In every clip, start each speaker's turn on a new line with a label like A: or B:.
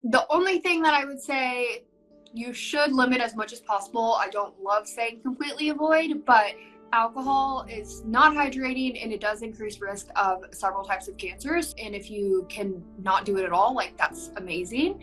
A: The only thing that I would say, you should limit as much as possible. I don't love saying completely avoid, but alcohol is not hydrating and it does increase risk of several types of cancers. And if you can not do it at all, like, that's amazing.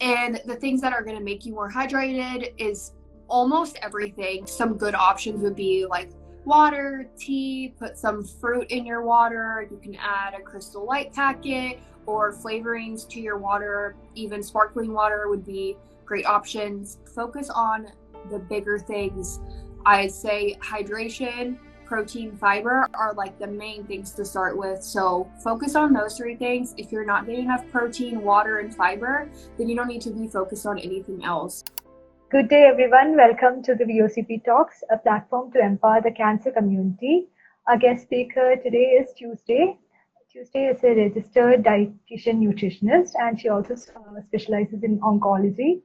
A: And the things that are going to make you more hydrated is almost everything. Some good options would be like water, tea, put some fruit in your water. You can add a Crystal Light packet or flavorings to your water. Even sparkling water would be great options. Focus on the bigger things. I'd say hydration, protein, fiber are like the main things to start with. So focus on those three things. If you're not getting enough protein, water, and fiber, then you don't need to be focused on anything else.
B: Good day, everyone. Welcome to the VoCP Talks, a platform to empower the cancer community. Our guest speaker today is Tuesday. Tuesday is a registered dietitian nutritionist, and she also specializes in oncology.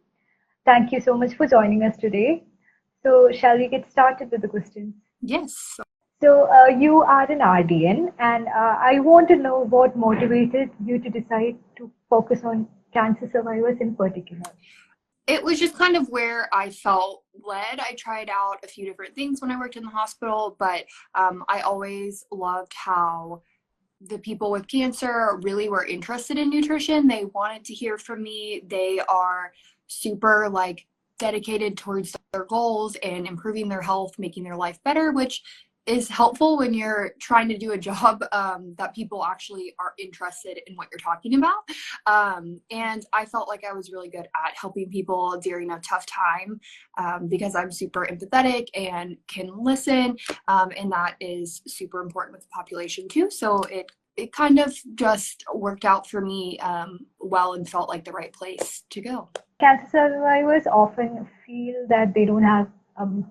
B: Thank you so much for joining us today. So, shall we get started with the questions?
A: Yes.
B: So, you are an RDN, and I want to know what motivated you to decide to focus on cancer survivors in particular.
A: It was just kind of where I felt led. I tried out a few different things when I worked in the hospital, but I always loved how the people with cancer really were interested in nutrition. They wanted to hear from me. They are super dedicated towards their goals and improving their health, making their life better, which is helpful when you're trying to do a job that people actually are interested in what you're talking about. And I felt like I was really good at helping people during a tough time because I'm super empathetic and can listen. And that is super important with the population too. So it kind of just worked out for me well and felt like the right place to go.
B: Cancer survivors often feel that they don't have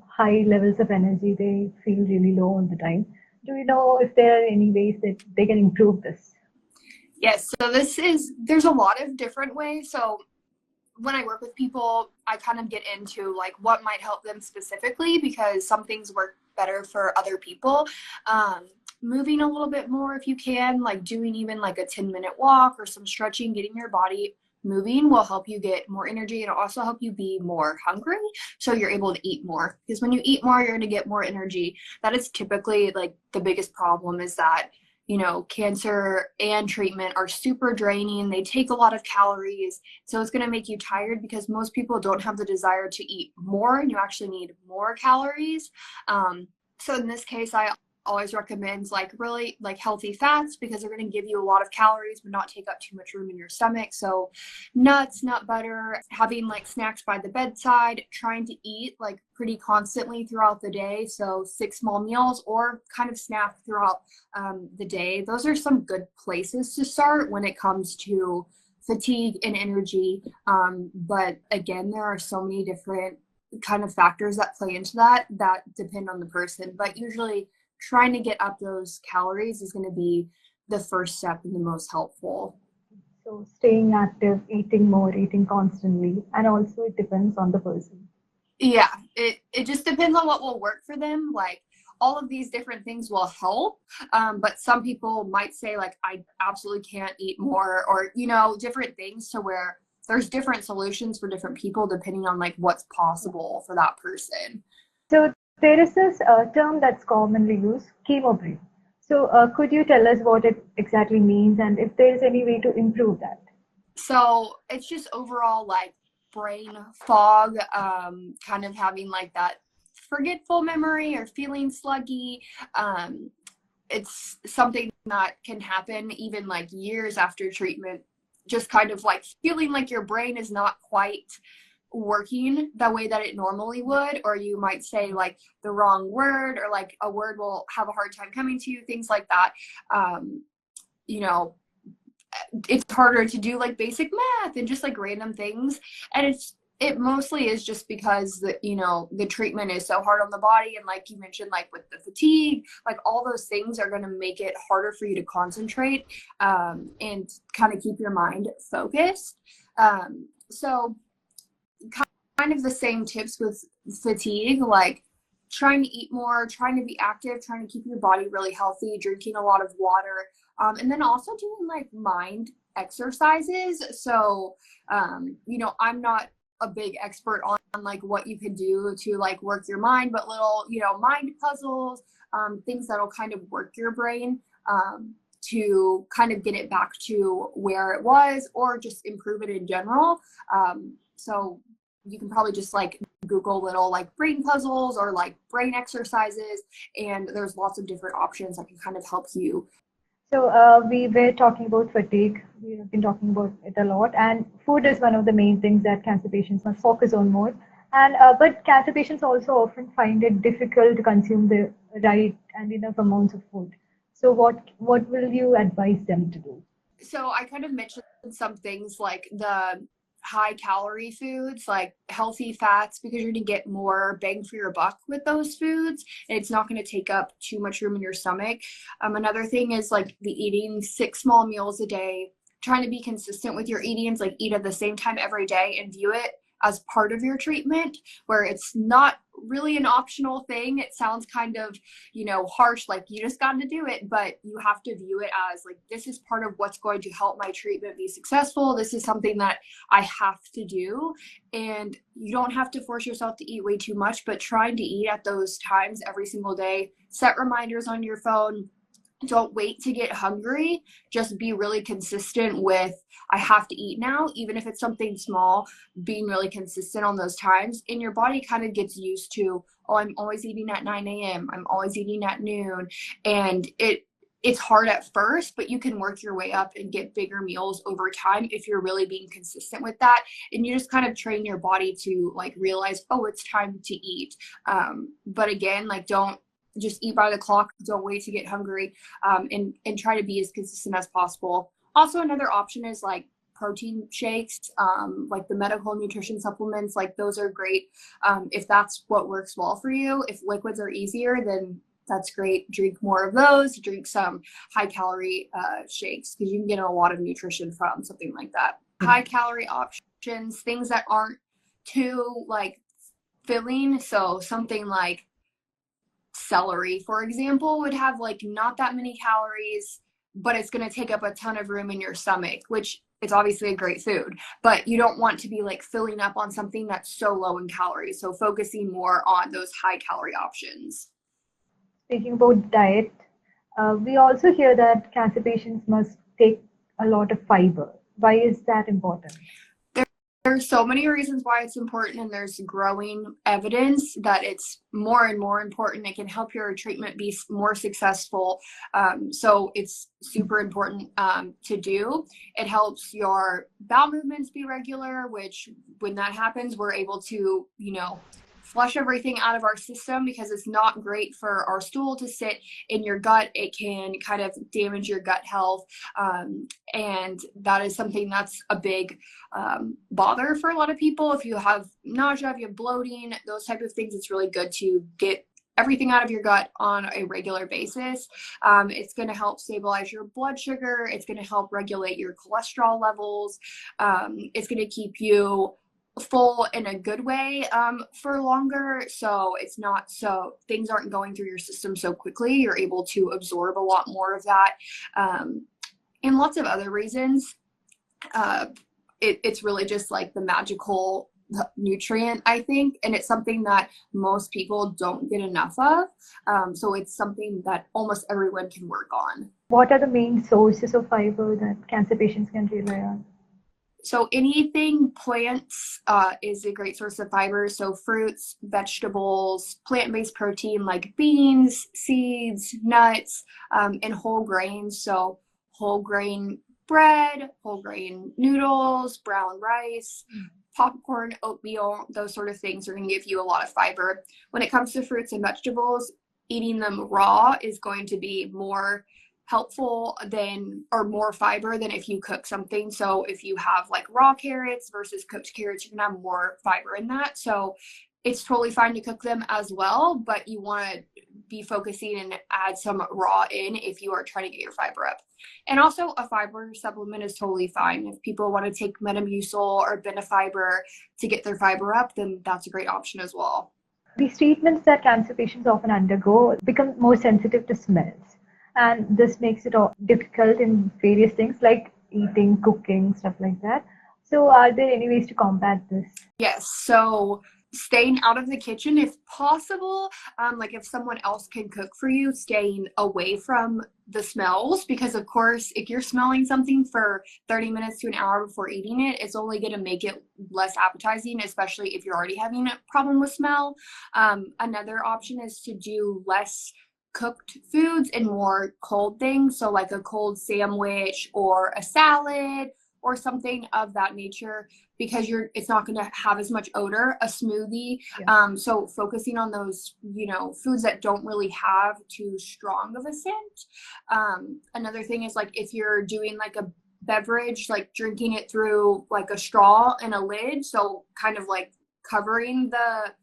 B: high levels of energy. They feel really low all the time. Do you know if there are any ways that they can improve this?
A: Yes, so there's a lot of different ways. So when I work with people, I kind of get into like what might help them specifically because some things work better for other people. Moving a little bit more if you can, like doing even like a 10-minute walk or some stretching, getting your body moving will help you get more energy and also help you be more hungry so you're able to eat more, because when you eat more you're going to get more energy. That is typically like the biggest problem, is that cancer and treatment are super draining. They take a lot of calories, so it's going to make you tired because most people don't have the desire to eat more and you actually need more calories. So in this case, I always recommend really healthy fats because they're going to give you a lot of calories but not take up too much room in your stomach. So nuts, nut butter, having like snacks by the bedside, trying to eat like pretty constantly throughout the day. So 6 small meals or kind of snack throughout the day. Those are some good places to start when it comes to fatigue and energy. But again, there are so many different kind of factors that play into that depend on the person. But usually trying to get up those calories is going to be the first step and the most helpful.
B: So staying active, eating more, eating constantly, and also it depends on the person.
A: Yeah, it just depends on what will work for them. Like all of these different things will help, but some people might say like, I absolutely can't eat more, or different things, to where there's different solutions for different people depending on like what's possible for that person.
B: So there is this term that's commonly used, chemo brain. So could you tell us what it exactly means and if there is any way to improve that?
A: So it's just overall like brain fog, kind of having like that forgetful memory or feeling sluggy. It's something that can happen even like years after treatment, just kind of like feeling like your brain is not quite working the way that it normally would, or you might say like the wrong word, or like a word will have a hard time coming to you, things like that. It's harder to do like basic math and just like random things, and it mostly is just because the treatment is so hard on the body, and like you mentioned, like with the fatigue, like all those things are going to make it harder for you to concentrate and kind of keep your mind focused. So kind of the same tips with fatigue, like trying to eat more, trying to be active, trying to keep your body really healthy, drinking a lot of water, and then also doing like mind exercises. So, I'm not a big expert on like what you can do to like work your mind, but little, mind puzzles, things that'll kind of work your brain to kind of get it back to where it was or just improve it in general. So you can probably just like Google little like brain puzzles or like brain exercises, and there's lots of different options that can kind of help you.
B: So we were talking about fatigue. We have been talking about it a lot, and food is one of the main things that cancer patients must focus on more. And but cancer patients also often find it difficult to consume the right and enough amounts of food. So what will you advise them to do?
A: So I kind of mentioned some things like the high calorie foods, like healthy fats, because you're going to get more bang for your buck with those foods, and it's not going to take up too much room in your stomach. Another thing is like the eating 6 small meals a day, trying to be consistent with your eatings, like eat at the same time every day and view it as part of your treatment, where it's not really an optional thing. It sounds kind of, harsh, like you just got to do it, but you have to view it as like, this is part of what's going to help my treatment be successful. This is something that I have to do. And you don't have to force yourself to eat way too much, but trying to eat at those times every single day. Set reminders on your phone. Don't wait to get hungry. Just be really consistent with, I have to eat now, even if it's something small, being really consistent on those times. And your body kind of gets used to, oh, I'm always eating at 9 a.m. I'm always eating at noon. And it's hard at first, but you can work your way up and get bigger meals over time if you're really being consistent with that. And you just kind of train your body to like realize, oh, it's time to eat. But again, like don't just eat by the clock. Don't wait to get hungry, and try to be as consistent as possible. Also, another option is like protein shakes, like the medical nutrition supplements. Like those are great if that's what works well for you. If liquids are easier, then that's great. Drink more of those. Drink some high calorie shakes, because you can get a lot of nutrition from something like that. High calorie options, things that aren't too like filling. So something like celery, for example, would have like not that many calories, but it's going to take up a ton of room in your stomach, which is obviously a great food, but you don't want to be like filling up on something that's so low in calories. So focusing more on those high calorie options.
B: Speaking about diet, we also hear that cancer patients must take a lot of fiber. Why is that important?
A: There's so many reasons why it's important, and there's growing evidence that it's more and more important. It can help your treatment be more successful. So it's super important to do. It helps your bowel movements be regular, which when that happens, we're able to, flush everything out of our system, because it's not great for our stool to sit in your gut. It can kind of damage your gut health. And that is something that's a big bother for a lot of people. If you have nausea, if you have bloating, those type of things, it's really good to get everything out of your gut on a regular basis. It's going to help stabilize your blood sugar. It's going to help regulate your cholesterol levels. It's going to keep you full in a good way for longer, so it's not so things aren't going through your system so quickly. You're able to absorb a lot more of that, and lots of other reasons. It's really just like the magical nutrient, I think, and it's something that most people don't get enough of. So it's something that almost everyone can work on.
B: What are the main sources of fiber that cancer patients can rely on?
A: So anything plants is a great source of fiber. So fruits, vegetables, plant-based protein like beans, seeds, nuts, and whole grains. So whole grain bread, whole grain noodles, brown rice, popcorn, oatmeal, those sort of things are going to give you a lot of fiber. When it comes to fruits and vegetables, eating them raw is going to be more helpful than, or more fiber than if you cook something. So if you have like raw carrots versus cooked carrots, you can have more fiber in that. So it's totally fine to cook them as well, but you want to be focusing and add some raw in if you are trying to get your fiber up. And also a fiber supplement is totally fine. If people want to take Metamucil or Benefiber to get their fiber up, then that's a great option as well.
B: These treatments that cancer patients often undergo become more sensitive to smells. And this makes it difficult in various things. Like eating, cooking, stuff like that. So are there any ways to combat this?
A: Yes. So staying out of the kitchen if possible. Like if someone else can cook for you, staying away from the smells, because of course, if you're smelling something for 30 minutes to an hour before eating it, it's only going to make it less appetizing, especially if you're already having a problem with smell. Another option is to do less cooked foods and more cold things. So like a cold sandwich or a salad or something of that nature, because it's not going to have as much odor. A smoothie.
B: Yeah.
A: So focusing on those, foods that don't really have too strong of a scent. Another thing is like if you're doing like a beverage, like drinking it through like a straw and a lid, so kind of like covering the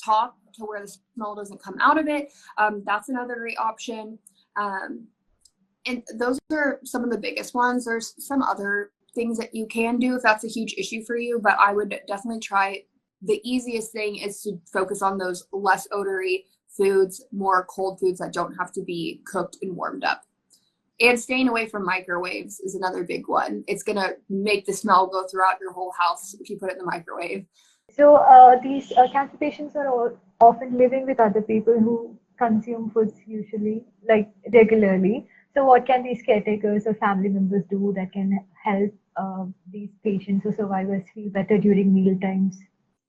A: top to where the smell doesn't come out of it. That's another great option. And those are some of the biggest ones. There's some other things that you can do if that's a huge issue for you, but I would definitely try. The easiest thing is to focus on those less odory foods, more cold foods that don't have to be cooked and warmed up. And staying away from microwaves is another big one. It's going to make the smell go throughout your whole house if you put it in the microwave.
B: So these cancer patients are often living with other people who consume foods usually, like regularly. So what can these caretakers or family members do that can help these patients or survivors feel better during meal times?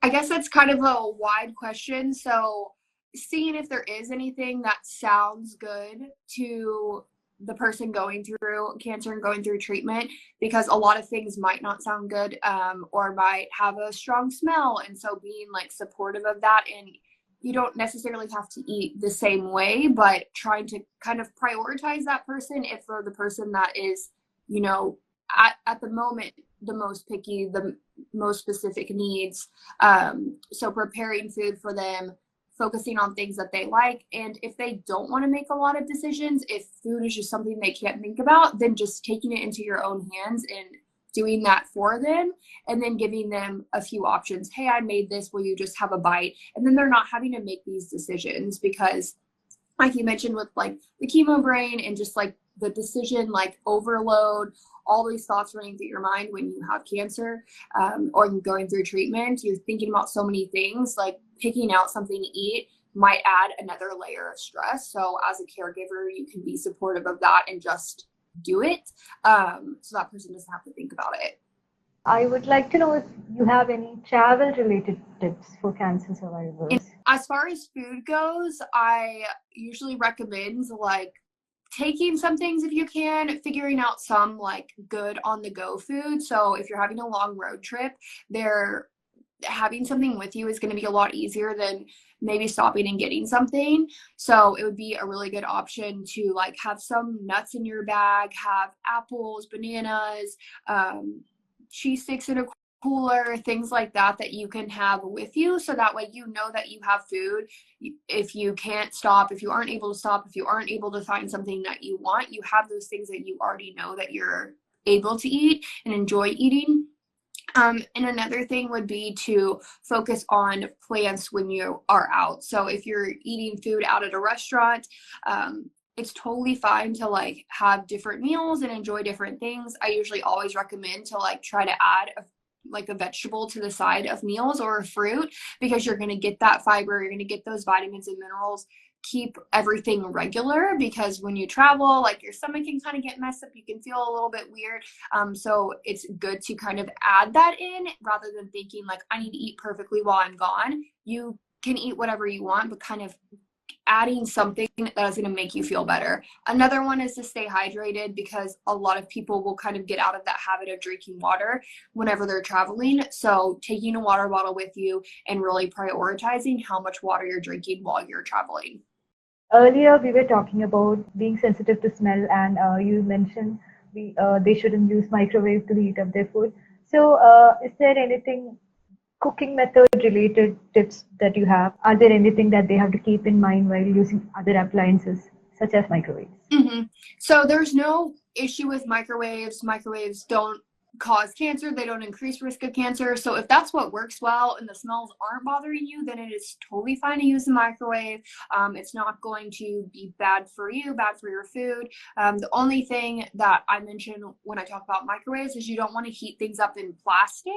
A: I guess that's kind of a wide question. So seeing if there is anything that sounds good to the person going through cancer and going through treatment, because a lot of things might not sound good, or might have a strong smell. And so being like supportive of that, and you don't necessarily have to eat the same way, but trying to kind of prioritize that person if for the person that is, at the moment, the most picky, the most specific needs. So preparing food for them, focusing on things that they like. And if they don't want to make a lot of decisions, if food is just something they can't think about, then just taking it into your own hands and doing that for them, and then giving them a few options. Hey, I made this, will you just have a bite? And then they're not having to make these decisions, because like you mentioned with like the chemo brain and just like the decision like overload, all these thoughts running through your mind when you have cancer, or going through treatment, you're thinking about so many things. Like picking out something to eat might add another layer of stress. So as a caregiver, you can be supportive of that and just do it, so that person doesn't have to think about it.
B: I would like to know if you have any travel related tips for cancer survivors.
A: And as far as food goes, I usually recommend like taking some things if you can, figuring out some like good on the go food. So if you're having a long road trip, having something with you is going to be a lot easier than maybe stopping and getting something. So it would be a really good option to like have some nuts in your bag, have apples, bananas, cheese sticks in a cooler, things like that you can have with you. So that way you know that you have food. If you can't stop, if you aren't able to stop, if you aren't able to find something that you want, you have those things that you already know that you're able to eat and enjoy eating. And another thing would be to focus on plans when you are out. So if you're eating food out at a restaurant, it's totally fine to like have different meals and enjoy different things. I usually always recommend to like try to add a vegetable to the side of meals or a fruit, because you're going to get that fiber, you're going to get those vitamins and minerals. Keep everything regular, because when you travel, like your stomach can kind of get messed up, you can feel a little bit weird, so it's good to kind of add that in rather than thinking like I need to eat perfectly while I'm gone. You can eat whatever you want, but kind of adding something that is going to make you feel better. Another one is to stay hydrated, because a lot of people will kind of get out of that habit of drinking water whenever they're traveling. So taking a water bottle with you and really prioritizing how much water you're drinking while you're traveling.
B: Earlier, we were talking about being sensitive to smell, and you mentioned they shouldn't use microwave to heat up their food. So, is there anything cooking method related tips that you have? Are there anything that they have to keep in mind while using other appliances such as microwaves?
A: Mm-hmm. So there's no issue with microwaves. Microwaves don't cause cancer, they don't increase risk of cancer. So if that's what works well and the smells aren't bothering you, then it is totally fine to use the microwave. It's not going to be bad for you, bad for your food. The only thing that I mention when I talk about microwaves is you don't want to heat things up in plastic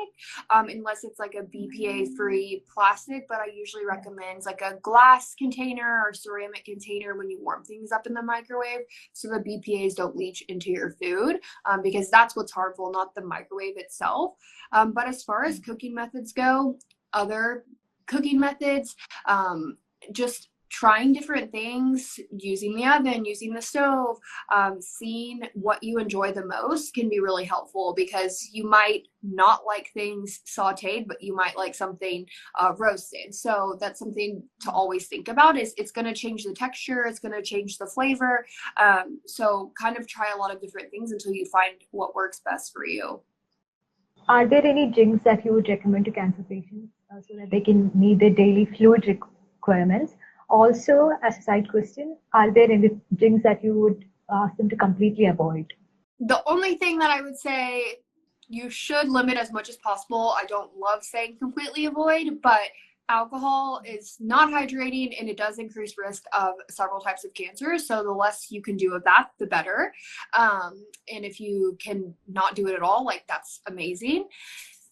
A: unless it's like a BPA-free plastic, but I usually recommend like a glass container or ceramic container when you warm things up in the microwave so the BPAs don't leach into your food, because that's what's harmful, not the microwave itself. But as far as cooking methods go, other cooking methods, just trying different things, using the oven, using the stove, seeing what you enjoy the most can be really helpful, because you might not like things sauteed, but you might like something roasted. So that's something to always think about, is it's going to change the texture, it's going to change the flavor. So kind of try a lot of different things until you find what works best for you.
B: Are there any drinks that you would recommend to cancer patients so that they can meet their daily fluid requirements? Also, as a side question, are there any drinks that you would ask them to completely avoid?
A: The only thing that I would say, you should limit as much as possible. I don't love saying completely avoid, but alcohol is not hydrating and it does increase risk of several types of cancer. So the less you can do of that, the better. And if you can not do it at all, like, that's amazing.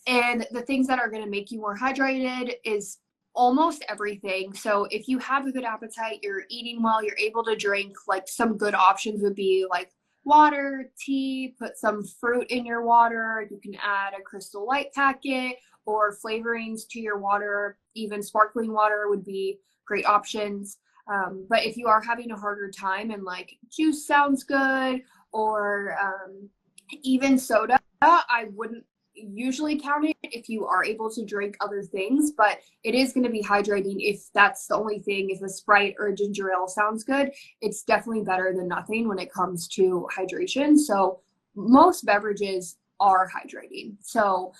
A: And the things that are going to make you more hydrated is almost everything. So if you have a good appetite, you're eating well, you're able to drink, like, some good options would be like water, tea, put some fruit in your water. You can add a Crystal Light packet or flavorings to your water. Even sparkling water would be great options. But if you are having a harder time and like juice sounds good, or even soda, I wouldn't usually count it if you are able to drink other things, but it is going to be hydrating if that's the only thing. If a Sprite or a ginger ale sounds good, it's definitely better than nothing when it comes to hydration. So most beverages are hydrating. So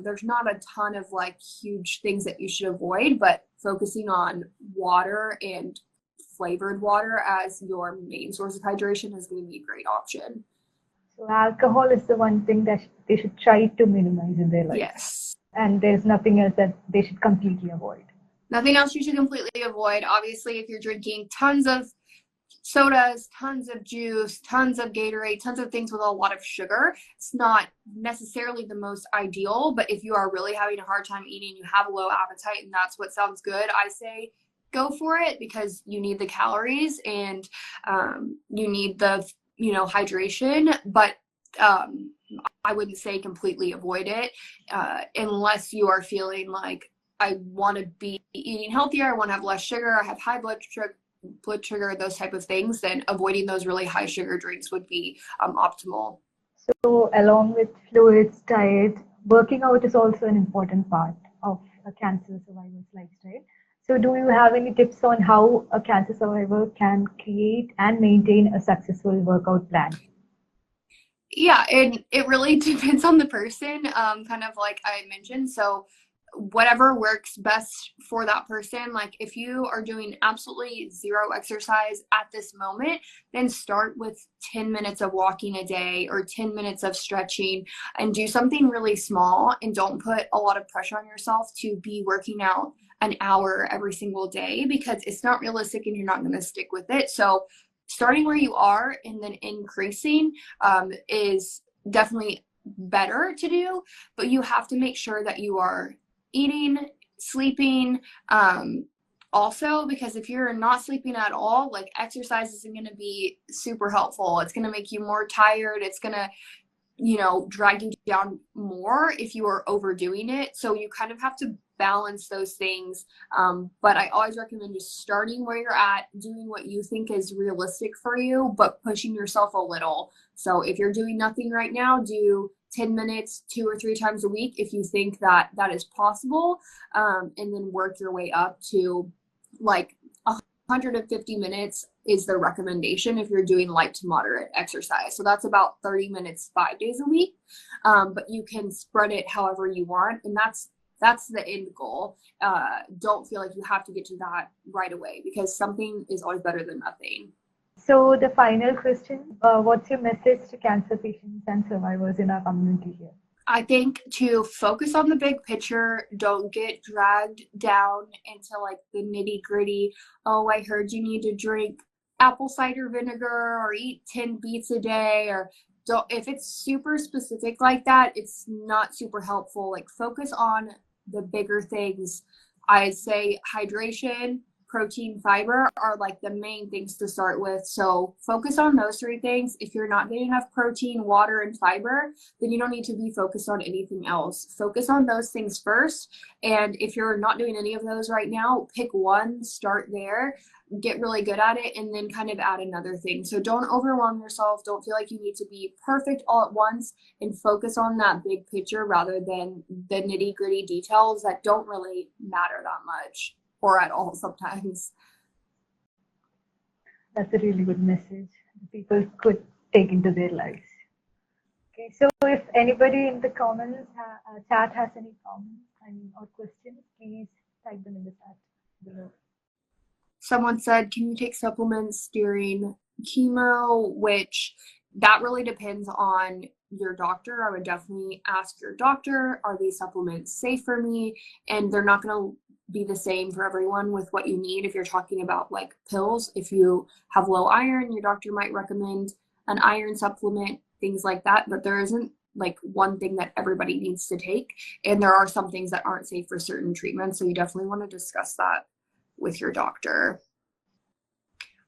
A: there's not a ton of like huge things that you should avoid, but focusing on water and flavored water as your main source of hydration is going to be a great option.
B: So alcohol is the one thing that they should try to minimize in their life.
A: Yes.
B: And there's nothing else that they should completely avoid.
A: Nothing else you should completely avoid. Obviously, if you're drinking tons of sodas, tons of juice, tons of Gatorade, tons of things with a lot of sugar, it's not necessarily the most ideal. But if you are really having a hard time eating, you have a low appetite, and that's what sounds good, I say go for it, because you need the calories and you need the hydration. But I wouldn't say completely avoid it unless you are feeling like, I want to be eating healthier, I want to have less sugar, I have high blood sugar, those type of things. Then avoiding those really high sugar drinks would be optimal.
B: So along with fluids, diet, working out is also an important part of a cancer survivor's lifestyle. So do you have any tips on how a cancer survivor can create and maintain a successful workout plan?
A: Yeah, and it really depends on the person, kind of like I mentioned. So whatever works best for that person. Like, if you are doing absolutely zero exercise at this moment, then start with 10 minutes of walking a day or 10 minutes of stretching, and do something really small, and don't put a lot of pressure on yourself to be working out an hour every single day, because it's not realistic and you're not going to stick with it. So starting where you are and then increasing is definitely better to do, but you have to make sure that you are eating, sleeping, also, because if you're not sleeping at all, like, exercise isn't going to be super helpful. It's going to make you more tired. It's going to, drag you down more if you are overdoing it. So you kind of have to balance those things. But I always recommend just starting where you're at, doing what you think is realistic for you, but pushing yourself a little. So if you're doing nothing right now, do 10 minutes 2 or 3 times a week if you think that that is possible, and then work your way up to like 150 minutes is the recommendation if you're doing light to moderate exercise. So that's about 30 minutes 5 days a week, but you can spread it however you want, and that's the end goal. Don't feel like you have to get to that right away, because something is always better than nothing.
B: So the final question, what's your message to cancer patients and survivors in our community here?
A: I think to focus on the big picture, don't get dragged down into like the nitty gritty. Oh, I heard you need to drink apple cider vinegar or eat 10 beets a day, or don't, if it's super specific like that, it's not super helpful. Like focus on the bigger things. I'd say hydration, protein, fiber are like the main things to start with. So focus on those three things. If you're not getting enough protein, water, and fiber, then you don't need to be focused on anything else. Focus on those things first. And if you're not doing any of those right now, pick one, start there, get really good at it, and then kind of add another thing. So don't overwhelm yourself. Don't feel like you need to be perfect all at once, and focus on that big picture rather than the nitty gritty details that don't really matter that much or at all sometimes.
B: That's a really good message people could take into their lives. Okay, so if anybody in the comments, chat has any comments or questions, please type them in the chat below.
A: Someone said, can you take supplements during chemo? Which that really depends on your doctor. I would definitely ask your doctor, are these supplements safe for me? And they're not going to be the same for everyone with what you need. If you're talking about like pills, if you have low iron, your doctor might recommend an iron supplement, things like that. But there isn't like one thing that everybody needs to take. And there are some things that aren't safe for certain treatments. So you definitely want to discuss that with your doctor.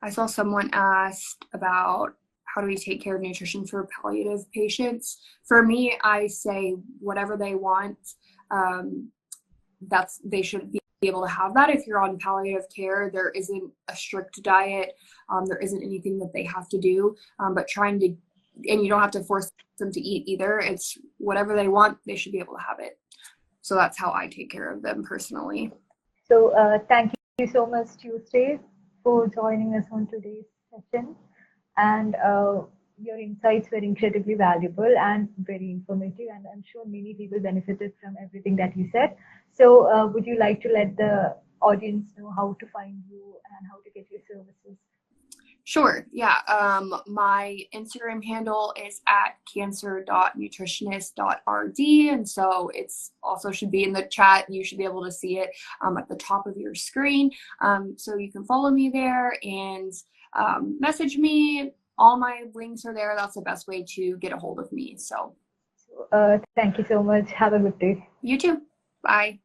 A: I saw someone asked about how do we take care of nutrition for palliative patients. For me, I say whatever they want, they should be able to have that. If you're on palliative care, there isn't a strict diet. There isn't anything that they have to do, but and you don't have to force them to eat either. It's whatever they want, they should be able to have it. So that's how I take care of them personally.
B: So thank you so much, Tuesday, for joining us on today's session. And your insights were incredibly valuable and very informative. And I'm sure many people benefited from everything that you said. So would you like to let the audience know how to find you and how to get your services?
A: Sure. Yeah. My Instagram handle is at cancer.nutritionist.rd. And so it's also should be in the chat. You should be able to see it at the top of your screen. So you can follow me there and message me. All my links are there. That's the best way to get a hold of me. So
B: thank you so much. Have a good day.
A: You too. Bye.